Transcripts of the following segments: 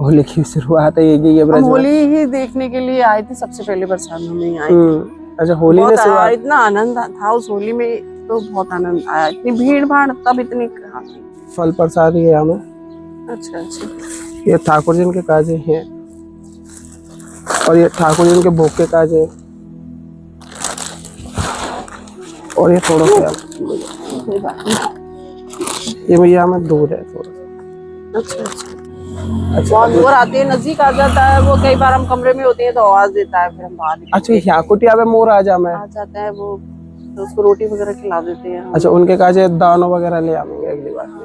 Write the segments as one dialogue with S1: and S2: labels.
S1: होली की शुरुआत है ये
S2: हम
S1: ब्रज में।
S2: होली ही देखने के लिए आए थे, सबसे पहले बरसाना में आई थी।
S1: अच्छा, होली ने
S2: बहुत
S1: शुरुआत।
S2: इतना आनंद था उस होली में, तो बहुत आनंद आया। इतनी भीड़ भाड़ तब इतनी कहाँ थी।
S1: फल प्रसाद ये हमें।
S2: अच्छा अच्छा।
S1: ये ठाकुर जी के काजे हैं और ये ठाकुर जी के भोग के काजे, और ये थोड़ा सा
S2: कोई बात नहीं।
S1: ये भैया हमें दूर है थोड़ा।
S2: अच्छा अच्छा।
S1: अच्छा
S2: बहुत दूर आते हैं, नजदीक आ जाता है वो। कई बार हम कमरे में होते हैं तो आवाज देता है, फिर हम बाहर
S1: अच्छा, यहाँ कुटिया पे मोर आ
S2: जाता है वो, तो उसको रोटी वगैरह खिला देते हैं हम।
S1: अच्छा, उनके काजे दानों वगैरह ले आएंगे अगली बार।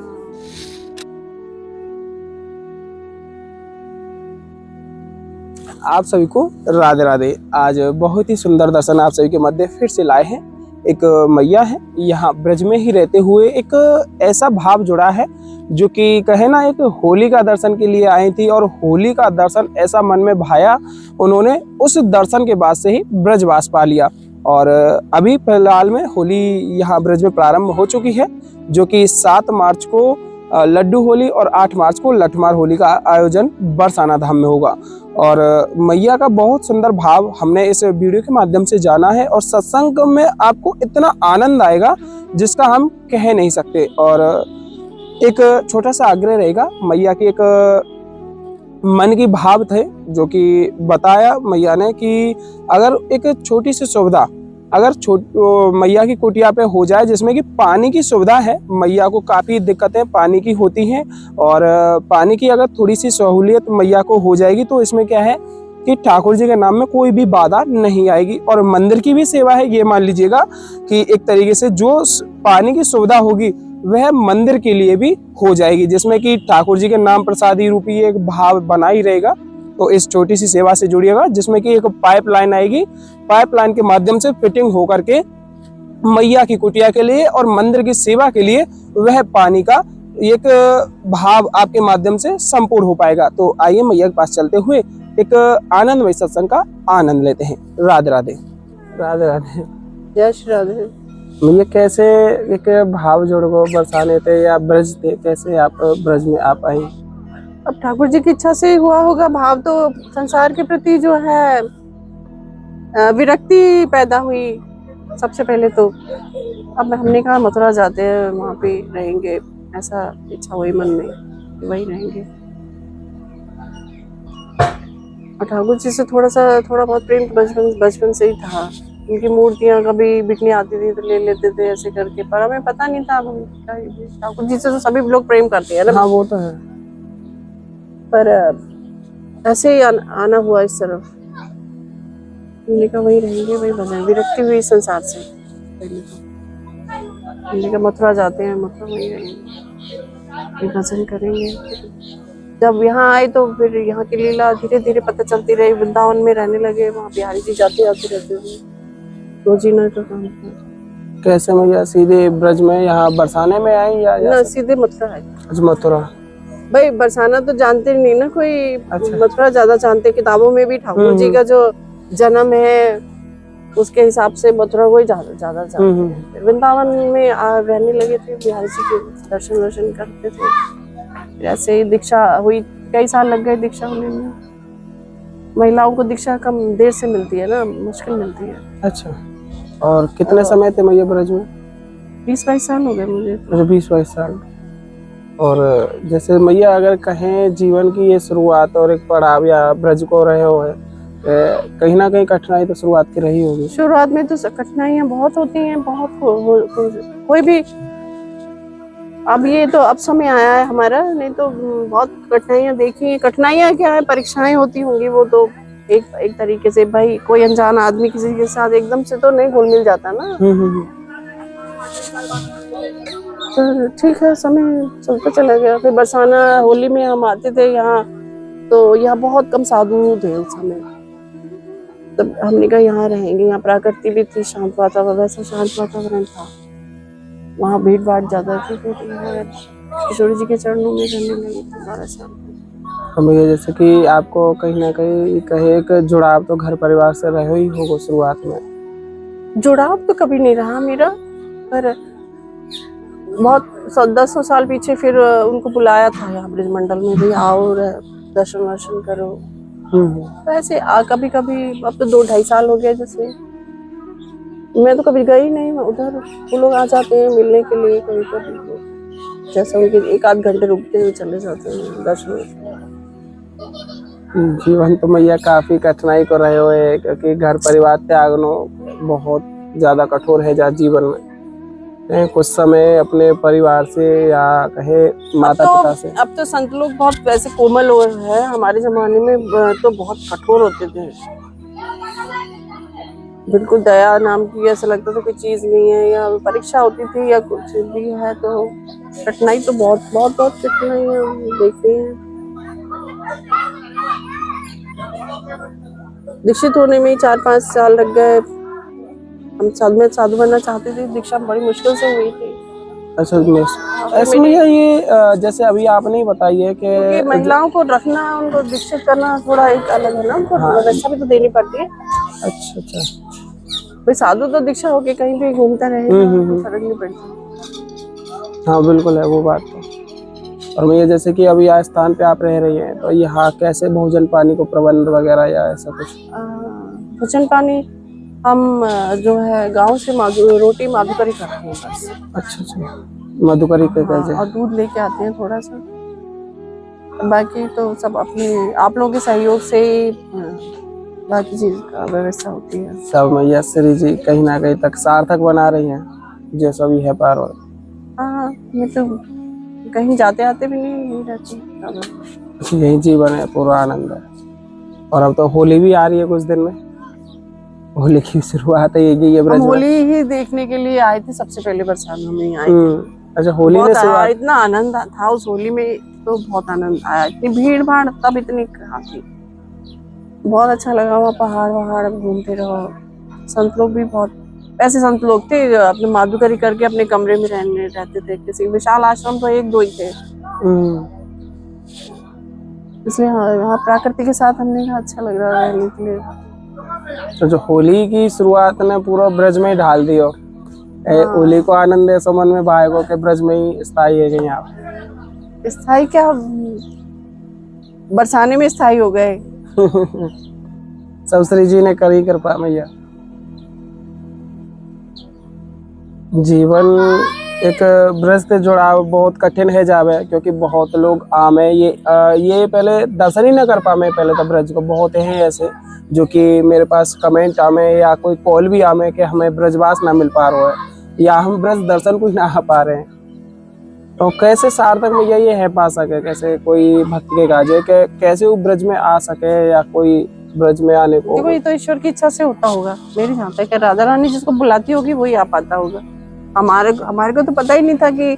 S1: आप सभी को राधे राधे। आज बहुत ही सुंदर दर्शन आप सभी के मध्य फिर से लाए हैं। एक मैया है, यहाँ ब्रज में ही रहते हुए एक ऐसा भाव जुड़ा है जो कि कहे ना, एक होली का दर्शन के लिए आई थी और होली का दर्शन ऐसा मन में भाया, उन्होंने उस दर्शन के बाद से ही ब्रजवास पा लिया। और अभी फिलहाल में होली यहाँ ब्रज में प्रारंभ हो चुकी है, जो कि 7 मार्च को लड्डू होली और 8 मार्च को लठमार होली का आयोजन बरसाना धाम में होगा। और मैया का बहुत सुंदर भाव हमने इस वीडियो के माध्यम से जाना है, और सत्संग में आपको इतना आनंद आएगा जिसका हम कह नहीं सकते। और एक छोटा सा आग्रह रहेगा, मैया की एक मन की भाव थे जो कि बताया मैया ने कि अगर एक छोटी सी सुविधा अगर मैया की कुटिया पे हो जाए, जिसमें कि पानी की सुविधा है, मैया को काफ़ी दिक्कतें पानी की होती हैं, और पानी की अगर थोड़ी सी सहूलियत मैया को हो जाएगी तो इसमें क्या है कि ठाकुर जी के नाम में कोई भी बाधा नहीं आएगी। और मंदिर की भी सेवा है, ये मान लीजिएगा कि एक तरीके से जो पानी की सुविधा होगी वह मंदिर के लिए भी हो जाएगी, जिसमें कि ठाकुर जी के नाम प्रसादी रूपी एक भाव बना ही रहेगा। तो इस छोटी सी सेवा से जुड़िएगा, जिसमें कि एक पाइपलाइन आएगी, पाइपलाइन के माध्यम से फिटिंग होकर के मैया की कुटिया के लिए और मंदिर की सेवा के लिए वह पानी का एक भाव आपके माध्यम से संपूर्ण हो पाएगा। तो आइए मैया के पास चलते हुए एक आनंदमय सत्संग का आनंद लेते हैं। राधे राधे। राधे राधे।
S2: जय श्री राधे।
S1: मैया कैसे एक भाव जोड़ को बरसाने थे या ब्रज थे, कैसे आप ब्रज में आप आई?
S2: अब ठाकुर जी की इच्छा से हुआ होगा भाव। तो संसार के प्रति जो है विरक्ति पैदा हुई सबसे पहले तो। अब हमने कहा मथुरा जाते हैं, वहाँ पे रहेंगे, ऐसा इच्छा हुई मन में कि वही रहेंगे। और ठाकुर जी से थोड़ा बहुत प्रेम बचपन से ही था। उनकी मूर्तियाँ कभी बिकनी आती थी तो ले लेते थे ऐसे करके, पर हमें पता नहीं था। ठाकुर जी से तो सभी लोग प्रेम करते हैं ना।
S1: हाँ, वो तो है।
S2: पर ऐसे ही आना हुआ इस तरफ। हमने कहा वही रहेंगे, वही भजन। विरक्ति हुई संसार से पहले तो। हमने कहा मथुरा जाते हैं, मथुरा वही रहेंगे, भजन करेंगे। जब यहाँ आए तो फिर यहाँ की लीला धीरे धीरे पता चलती रही। वृंदावन में रहने लगे, वहाँ बिहारी जी जाते आते रहते थे, रोजीना का काम था।
S1: कैसे मैया सीधे ब्रज में यहाँ बरसाने में आई या
S2: ना, सीधे मथुरा आए।
S1: अच्छा, मथुरा।
S2: भाई बरसाना तो जानते नहीं ना कोई।
S1: अच्छा।
S2: मथुरा ज्यादा जानते। किताबों में भी ठाकुर जी का जो जन्म है उसके हिसाब से मथुरा को ही ज्यादा जानते हैं। वृंदावन में रहने लगे थे, बिहारी जी के दर्शन करते थे। ऐसे ही दीक्षा हुई, कई साल लग गए दीक्षा होने में। महिलाओं को दीक्षा कम देर से मिलती है ना, मुश्किल मिलती है।
S1: अच्छा, और कितने समय थे मैया ब्रज में?
S2: 20-22 साल हो गए मुझे।
S1: अच्छा, 20-22 साल। और जैसे मैया अगर कहें जीवन की ये शुरुआत और एक पड़ाव या ब्रज को रहे हो है, कहीं ना कहीं कठिनाई तो शुरुआत की रही होगी।
S2: शुरुआत में तो कठिनाइयाँ बहुत होती हैं, बहुत कोई भी। अब ये तो अब समय आया है हमारा, नहीं तो बहुत कठिनाइयाँ देखी। कठिनाइयाँ क्या है, परीक्षाएं होती होंगी। वो तो एक तरीके से भाई कोई अनजान आदमी किसी के साथ एकदम से तो नहीं घुल मिल जाता ना। तो ठीक है, समय चलता चला गया। फिर बरसाना होली में हम आते थे यहाँ, तो यहाँ बहुत कम साधु थे उस समय। तब हमने कहा यहाँ रहेंगे, यहाँ प्रकृति भी थी, शांत वातावरण, वैसा शांत वातावरण था। वहाँ भीड़ भाड़ ज्यादा थी। फिर किशोरी जी के चरणों में रहने लगे 12 साल।
S1: भैया जैसे कि आपको कहीं ना कहीं कहे एक जुड़ाव तो घर परिवार से रहे ही होगा शुरुआत में।
S2: जुड़ाव तो कभी नहीं रहा मेरा, पर बहुत 10 साल पीछे फिर उनको बुलाया था यहाँ ब्रज मंडल में, भी आओ दर्शन वर्शन करो।
S1: हम्म।
S2: तो ऐसे कभी कभी, अब तो 2-2.5 साल हो गए जैसे, मैं तो कभी गई नहीं मैं उधर। वो लोग आ जाते हैं मिलने के लिए कभी कभी, जैसे उनके 1-8 घंटे रुकते हैं चले जाते हैं दर्शन।
S1: जीवन तो मैया काफी कठिनाई को रहे हुए, क्योंकि घर परिवार त्यागनो बहुत ज्यादा कठोर है जा जीवन में। कुछ समय अपने परिवार से या कहे माता पिता से।
S2: अब तो संत लोग बहुत वैसे कोमल हो है, हमारे जमाने में तो बहुत कठोर होते थे, बिल्कुल दया नाम की ऐसा लगता था कोई चीज नहीं है, या परीक्षा होती थी या कुछ भी है तो कठिनाई तो बहुत बहुत बहुत कठिनाइयाँ देखते हैं। दीक्षित होने में 4-5 साल लग गए। हम साधु बनना चाहते थे, दीक्षा बड़ी मुश्किल से हुई थी।
S1: अच्छा ऐसे में ये जैसे अभी आपने ही बताई है
S2: क्योंकि
S1: कि
S2: महिलाओं को रखना, उनको दीक्षित करना थोड़ा एक अलग है ना, उनको व्यवस्था भी तो देनी पड़ती है।
S1: अच्छा अच्छा।
S2: भाई साधु तो दीक्षा होके कहीं भी घूमता रहेगा, तो फर्क नहीं पड़ता।
S1: हाँ बिल्कुल है वो बात तो। और मैं ये जैसे कि अभी यहाँ स्थान पे आप रह रही हैं, तो यहाँ कैसे भोजन पानी को प्रबंध वगैरह या ऐसा कुछ?
S2: भोजन पानी हम जो है गांव से रोटी माधुकरी करते हैं बस।
S1: अच्छा अच्छा, मधुकरी के कैसे?
S2: और दूध लेके आते हैं थोड़ा सा, बाकी तो सब अपने आप लोगों के सहयोग से ही बाकी चीज का व्यवस्था होती है।
S1: सब मैया श्री जी कहीं ना कहीं तक सार्थक बना रही हैं जो सभी है पार।
S2: हाँ मतलब कहीं जाते आते भी नहीं रहती।
S1: यही जीवन है, पूरा आनंद है। और अब तो होली भी आ रही है कुछ दिन में, होली की शुरुआत है ये
S2: हम होली ही देखने के लिए आए थे सबसे पहले, बरसात में ही आए थे।
S1: अच्छा होली ने शुरुआत,
S2: इतना आनंद था उस होली में, तो बहुत आनंद आया। इतनी भीड़ भाड़ तब इतनी कहाँ थी, बहुत अच्छा लगा। वहाँ पहाड़ वहाड़ घूमते रहो। संत लोग भी बहुत, ऐसे संत लोग थे जो अपने माधुकरी करके अपने कमरे में रहते थे। किसी विशाल आश्रम तो 1-2 ही थे, इसलिए हाँ प्रकृति के साथ हमने कहा अच्छा लग रहा है रहने के लिए।
S1: तो जो होली की शुरुआत ने पूरा ब्रज में ही ढाल दी हो। होली को आनंद है समन में भाइयों के ब्रज में ही स्थायी है गई आप।
S2: स्थायी क्या, बरसाने में स्थायी हो गए।
S1: सब श्री जी ने करी कृपा मैया। जीवन एक ब्रज से जुड़ाव बहुत कठिन है जावे, क्योंकि बहुत लोग आमे ये पहले दर्शन ही न कर पाए। पहले तो ब्रज को बहुत हैं ऐसे जो कि मेरे पास कमेंट आमे या कोई कॉल भी आमे कि हमें ब्रजवास ना मिल पा रहा है या हम ब्रज दर्शन को ही ना आ पा रहे हैं। तो कैसे सार्थक मैया ये है पा सके, कैसे कोई भक्त के काजे के कैसे वो ब्रज में आ सके या कोई ब्रज में आने को?
S2: देखो ये तो ईश्वर की इच्छा से होता होगा। मेरे जहाँ तक राधा रानी जिसको बुलाती होगी वही आ पाता होगा। हमारे को तो पता ही नहीं था कि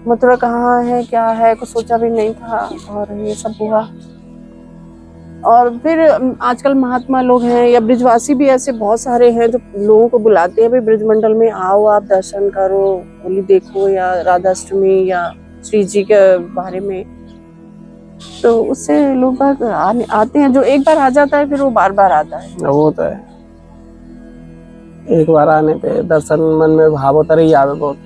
S2: मथुरा कहाँ है क्या है, कुछ सोचा भी नहीं था, और ये सब हुआ। और फिर आजकल महात्मा लोग हैं या ब्रिजवासी भी ऐसे बहुत सारे हैं जो लोगों को बुलाते हैं, भाई ब्रिज मंडल में आओ, आप दर्शन करो, होली देखो या राधाष्टमी या श्री जी के बारे में। तो उससे लोग आते हैं। जो एक बार आ जाता है फिर वो बार बार आता है।
S1: वो तो है, एक बार आने पे दर्शन मन में भाव उतर ही आवे बहुत।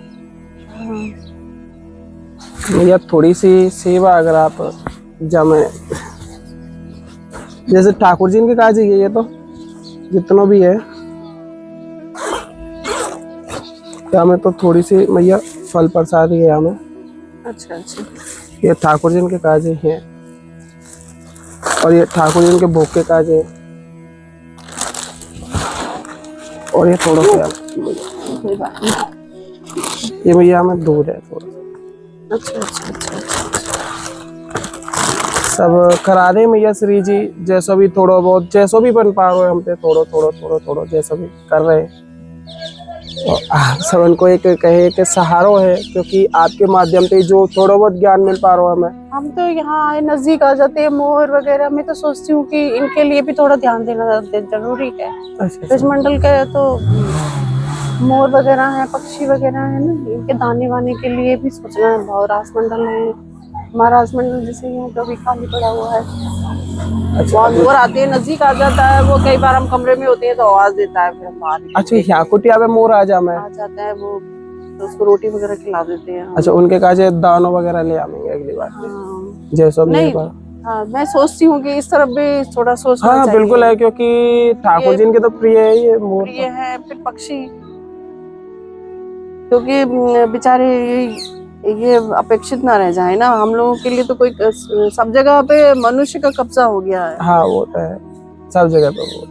S1: भैया थोड़ी सी सेवा अगर आप जमे, जैसे ठाकुर जी के काज ये तो जितना भी है, तो हमें तो थोड़ी सी मैया फल प्रसाद ही है हमें।
S2: अच्छा अच्छा,
S1: ये ठाकुर जी के काज ही है, और ये ठाकुर जी के भोग के काज है, और ये थोड़ा सा
S2: कोई बात नहीं।
S1: ये भैया हमें दूर है थोड़ा सा।
S2: अच्छा अच्छा अच्छा,
S1: सब करा दे मैया श्री जी, जैसा भी थोड़ा बहुत जैसा भी बन पा रहे हम पे थोड़ा जैसा भी कर रहे हैं। और आप सब उनको एक कहे कि सहारो है, क्योंकि आपके माध्यम से जो थोड़ा बहुत ज्ञान मिल पा रहा है हमें।
S2: हम तो यहाँ आए नजदीक आ जाते हैं मोर वगैरह, मैं तो सोचती हूँ कि इनके लिए भी थोड़ा ध्यान देना जरूरी है। ब्रज मंडल के तो मोर वगैरह है, पक्षी वगैरह है ना, इनके दाने वाने के लिए भी सोचना है। बहुत रास मंडल है, हमारा रास मंडल जैसे यहाँ तो भी खाली पड़ा हुआ है। बहुत मोर आते हैं, नजदीक आ जाता है वो, कई बार हम कमरे में होते हैं तो आवाज देता है, फिर हम बाहर।
S1: अच्छा यहाँ कुटिया पे मोर आ
S2: जाता है वो, तो उसको रोटी वगैरह खिला देते हैं।
S1: अच्छा उनके काजे दानों वगैरह ले आएंगे अगली बार।
S2: हाँ।
S1: जैसा
S2: नहीं हाँ, मैं सोचती हूँ कि इस तरफ भी थोड़ा सोचना
S1: हाँ
S2: चाहिए।
S1: बिल्कुल है, क्योंकि ठाकुर जी इनके तो प्रिय है ये मोर।
S2: प्रिय है, फिर पक्षी, क्योंकि बेचारे ये अपेक्षित ना रह जाए ना, हम लोगों के लिए तो कोई सब जगह पे मनुष्य का कब्जा हो गया है।
S1: हाँ वो तो है, सब जगह पे वो।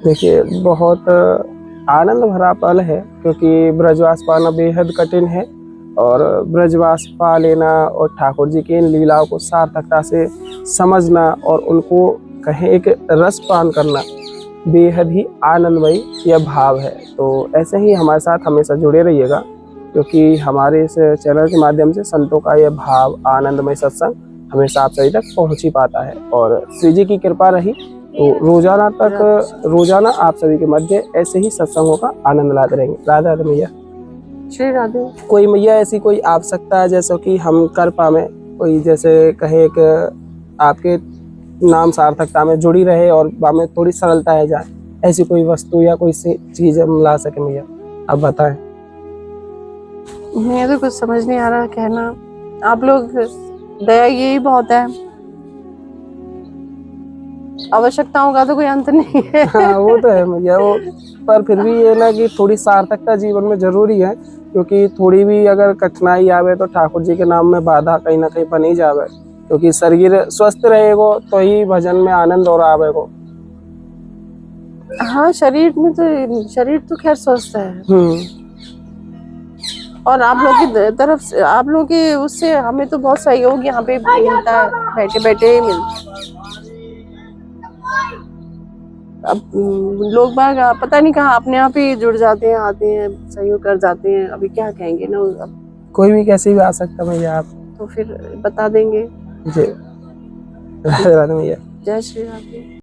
S1: देखिए बहुत आनंद भरा पल है, क्योंकि ब्रजवास पाना बेहद कठिन है, और ब्रजवास पा लेना और ठाकुर जी की इन लीलाओं को सार्थकता से समझना और उनको कहें एक रस पान करना बेहद ही आनंदमयी यह भाव है। तो ऐसे ही हमारे साथ हमेशा जुड़े रहिएगा, क्योंकि हमारे इस चैनल के माध्यम से संतों का यह भाव आनंदमय सत्संग हमेशा आप सभी तक पहुंच ही पाता है। और श्री जी की कृपा रही तो रोजाना आप सभी के मध्य ऐसे ही सत्संगों का आनंद लाते रहेंगे। राधा राधा मैया।
S2: श्री राधे।
S1: कोई मैया ऐसी कोई आवश्यकता है जैसे कि हम कर पावे, कोई जैसे कहे एक आपके नाम सार्थकता में जुड़ी रहे और में थोड़ी सरलता है जाए, ऐसी कोई वस्तु या कोई चीज हम ला सके मैया, आप बताएं।
S2: मुझे तो कुछ समझ नहीं आ रहा कहना, आप लोग दया यही बहुत है, आवश्यकताओं का तो कोई अंत नहीं है।
S1: हाँ वो तो है मैया, वो पर फिर भी ये ना कि थोड़ी सार्थकता जीवन में जरूरी है, क्योंकि थोड़ी भी अगर कठिनाई आवे तो ठाकुर जी के नाम में बाधा कहीं ना कहीं बनी जावे, क्योंकि शरीर स्वस्थ रहेगो तो ही भजन में आनंद और आवेगो।
S2: हाँ, शरीर तो खैर स्वस्थ है, और आप लोग की तरफ से, आप लोग के उससे हमें तो बहुत सहयोग यहाँ पे मिलता है, बैठे बैठे ही मिलता है। अब लोग बाग पता नहीं कहाँ अपने आप ही जुड़ जाते हैं, आते हैं, सहयोग कर जाते हैं, अभी क्या कहेंगे ना, अब
S1: कोई भी कैसे भी आ सकता भैया, आप
S2: तो फिर बता देंगे।
S1: जी। राधे राधे भैया।
S2: जय श्री राधे।